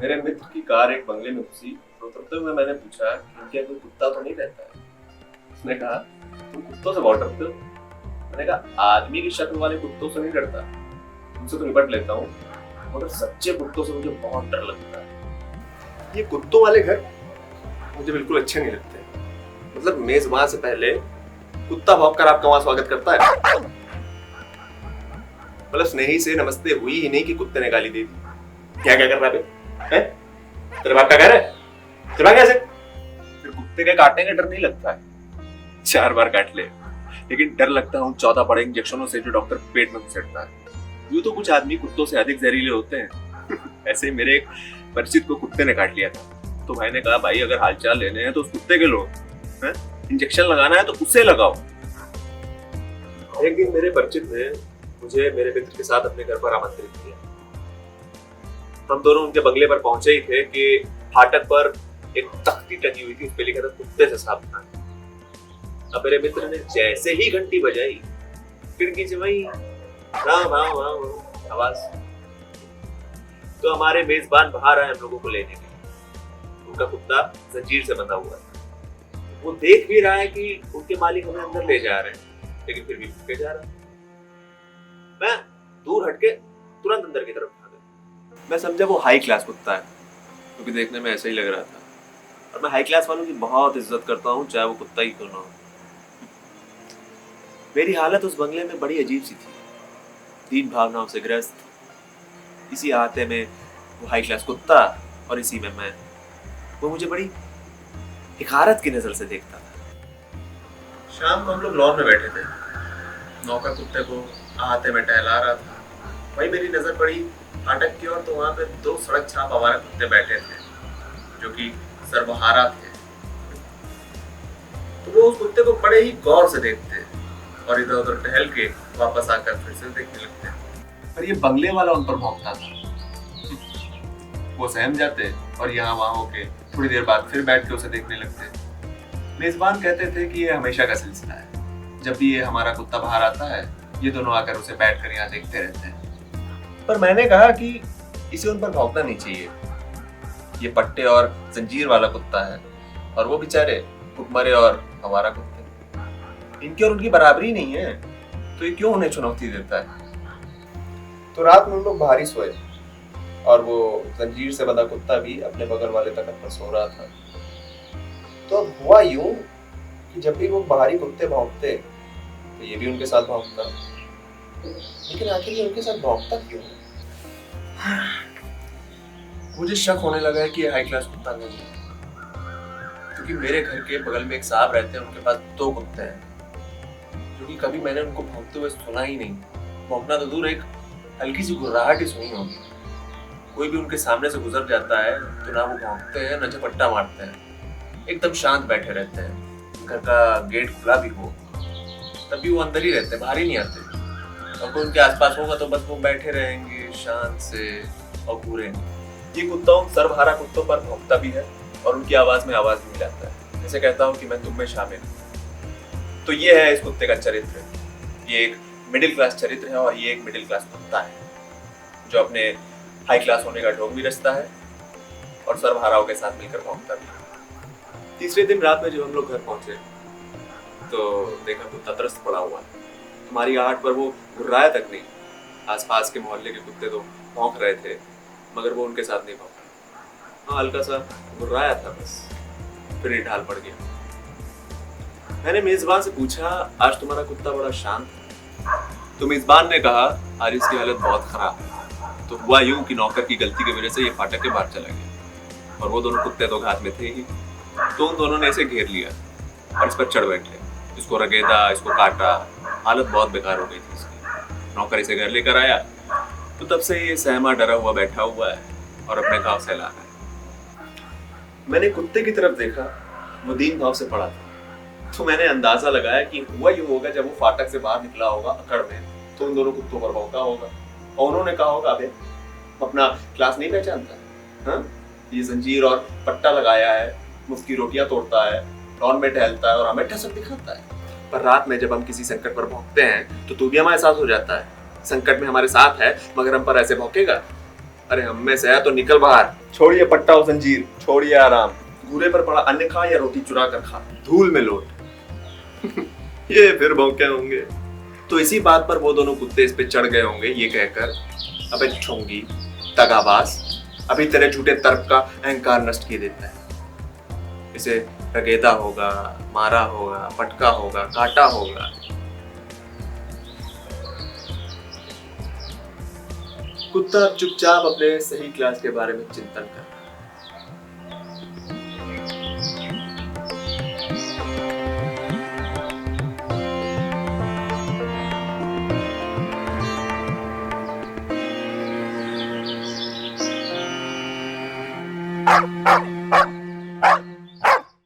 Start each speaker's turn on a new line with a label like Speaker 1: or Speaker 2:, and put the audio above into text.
Speaker 1: मेरे मित्र की कार एक बंगले में घुसी तो उतरते हुए मैंने पूछा कि क्या कोई कुत्ता तो नहीं रहता है। उसने कहा, तुम कुत्तों से बहुत डरते हो। मैंने कहा, आदमी की शक्ल वाले कुत्तों से नहीं डरता, उनसे तो निपट लेता हूँ, मगर सच्चे कुत्तों से मुझे बहुत डर लगता है। ये कुत्तों वाले घर मुझे बिल्कुल अच्छे नहीं लगते। मतलब मेजबान से पहले कुत्ता भौंक कर आपका वहां स्वागत करता है। मतलब स्नेही से नमस्ते हुई ही नहीं कि कुत्ते ने गाली दे दी। क्या क्या कर रहा है? तेरे बाप का घर है? तेरा कैसे? फिर कुत्ते के काटने का डर नहीं लगता है, 4 बार काट ले, लेकिन डर लगता है उन 14 बड़े इंजेक्शनों से जो डॉक्टर पेट में घुसेड़ता है। यूं तो कुछ आदमी कुत्तों से अधिक जहरीले होते हैं। ऐसे ही मेरे एक परिचित को कुत्ते ने काट लिया था, तो भाई ने कहा, भाई अगर हालचाल लेने हैं तो उस कुत्ते के लो, इंजेक्शन लगाना है तो उसे लगाओ। एक दिन मेरे परिचित ने मुझे मेरे मित्र के साथ अपने घर पर आमंत्रित किया। हम दोनों उनके बंगले पर पहुंचे ही थे कि फाटक पर एक तख्ती टंगी हुई थी, उस पे लिखा था कुत्ते से सावधान। अब मेरे मित्र ने जैसे ही घंटी बजाई, खिड़की से वही राम राम राम आवाज, तो हमारे मेजबान बाहर आए हम लोगों को लेने के लिए। उनका कुत्ता जंजीर से बंधा हुआ था। वो देख भी रहा है कि उनके मालिक हमें अंदर ले जा रहे हैं, लेकिन फिर भी भूखे जा रहा है। मैं दूर हटके तुरंत अंदर की तरफ भागा। मैं समझा वो हाई क्लास कुत्ता है, क्योंकि देखने में ऐसा ही लग रहा था। और मैं हाई क्लास वालों की बहुत इज्जत करता हूँ, चाहे वो कुत्ता ही क्यों ना हो। मेरी हालत उस बंगले में बड़ी अजीब सी थी, दीन भावनाओं से ग्रस्त। इसी आते में वो हाई क्लास कुत्ता और इसी में मैं। वो मुझे बड़ी हिकारत की नजर से देखता था। शाम को हम लोग लॉन में बैठे थे, नौकर कुत्ते को आते में टहला रहा था। वही मेरी नजर पड़ी फाटक की ओर, तो वहां पे 2 सड़क छाप आवारा कुत्ते बैठे थे, जो कि सर्वहारा थे। तो वो उस कुत्ते को बड़े ही गौर से देखते और इधर उधर टहल के वापस आकर फिर से देखने लगते। पर ये बंगले वाला उन पर भौंकता था। वो सहम जाते और यहाँ वहां होके थोड़ी देर बाद फिर बैठ के उसे देखने लगते। मेजबान कहते थे कि ये हमेशा का सिलसिला है, जब भी ये हमारा कुत्ता बाहर आता है, ये दोनों आकर उसे बैठकर यहाँ देखते रहते हैं। पर मैंने कहा कि इसे उन पर भौंकना नहीं चाहिए। ये पट्टे और जंजीर वाला कुत्ता है, और वो बेचारे भुखमरे और हमारा कुत्ते, इनकी और उनकी बराबरी नहीं है, तो ये क्यों उन्हें चुनौती देता है। तो रात में हम लोग बाहर ही सोए, और वो जंजीर से बंधा कुत्ता भी अपने बगल वाले तखत पर सो रहा था। तो अब हुआ यूं कि जब भी वो बाहरी कुत्ते भौंकते तो ये भी उनके साथ भौंकता। लेकिन आखिर ये उनके साथ भौंकता क्यों? मुझे शक होने लगा है कि ये हाई क्लास कुत्ता नहीं है, क्योंकि मेरे घर के बगल में एक साहब रहते हैं, उनके पास 2 कुत्ते हैं, जो कि कभी मैंने उनको भौंकते हुए सुना ही नहीं। भौंकना तो दूर, एक हल्की सी गुर्राहट ही सुनी होगी। कोई भी उनके सामने से गुजर जाता है तो ना वो भौंकते हैं ना झपट्टा मारते हैं, एकदम शांत बैठे रहते हैं। घर का गेट खुला भी हो तब भी वो अंदर ही रहते हैं, बाहर ही नहीं आते। और कोई उनके आसपास होगा तो बस वो बैठे रहेंगे शांत से और पूरे। ये कुत्ता उन सर्वहारा कुत्तों पर भौंकता भी है और उनकी आवाज में आवाज भी मिलाता है, जैसे कहता हूँ कि मैं तुम में शामिल हूँ। तो ये है इस कुत्ते का चरित्र। ये एक मिडिल क्लास चरित्र है, और ये एक मिडिल क्लास कुत्ता है जो अपने हाई क्लास होने का ढोंग भी रचता है और सर्वहाराओं के साथ मिलकर भौंकता भी है। तीसरे दिन रात में जब हम लोग घर पहुंचे तो देखा कुत्ता त्रस्त पड़ा हुआ है। हमारी आहट पर वो घुर्राया तक नहीं। आसपास के मोहल्ले के कुत्ते तो भौंक रहे थे, मगर वो उनके साथ नहीं भौंका। हाँ, हल्का सा घुर्राया था बस, फिर ही ढाल पड़ गया। मैंने मेजबान से पूछा, आज तुम्हारा कुत्ता बड़ा शांत है? तो मेजबान ने कहा, आज इसकी हालत बहुत खराब है। तो हुआ यूं कि नौकर की गलती की वजह से ये फाटक के बाहर चला गया, और वो दोनों कुत्ते तो घात में थे ही, तो उन दोनों ने इसे घेर लिया और इस पर चढ़ बैठे। इसको रगेदा, इसको काटा, हालत बहुत बेकार हो गई थी इसकी। नौकर इसे घर लेकर आया तो तब से ये सहमा डरा हुआ बैठा हुआ है और अपने घाव सहला रहा है। मैंने कुत्ते की तरफ देखा, वो दीन भाव से पड़ा था। तो मैंने अंदाजा लगाया कि हुआ यूं होगा, जब वो फाटक से बाहर निकला होगा अकड़ में, तो उन दोनों कुत्तों पर भौंका होगा और उन्होंने कहा होगा, अबे अपना क्लास नहीं पहचानता? हाँ, ये जंजीर और पट्टा लगाया है, मुफ्त की रोटियां तोड़ता है, लॉन में टहलता है और हमें ठसक दिखाता है। पर रात में जब हम किसी संकट पर भौंकते हैं तो तू भी हमें एहसास हो जाता है, संकट में हमारे साथ है, मगर हम पर ऐसे भौंकेगा। अरे हम में से है तो निकल बाहर।
Speaker 2: छोड़िए पट्टा और जंजीर, छोड़िए आराम। घूरे पर पड़ा अन्न खा या रोटी चुरा कर खा, धूल में लौट।
Speaker 1: ये फिर भौंके होंगे। तो इसी बात पर वो दोनों कुत्ते इस पे चढ़ गए होंगे ये कहकर, अबे छोंगी दगाबाज, अभी तेरे झूठे तर्क का अहंकार नष्ट किए देता है। इसे रगेदा होगा, मारा होगा, पटका होगा, काटा होगा। कुत्ता चुपचाप अपने सही क्लास के बारे में चिंतन कर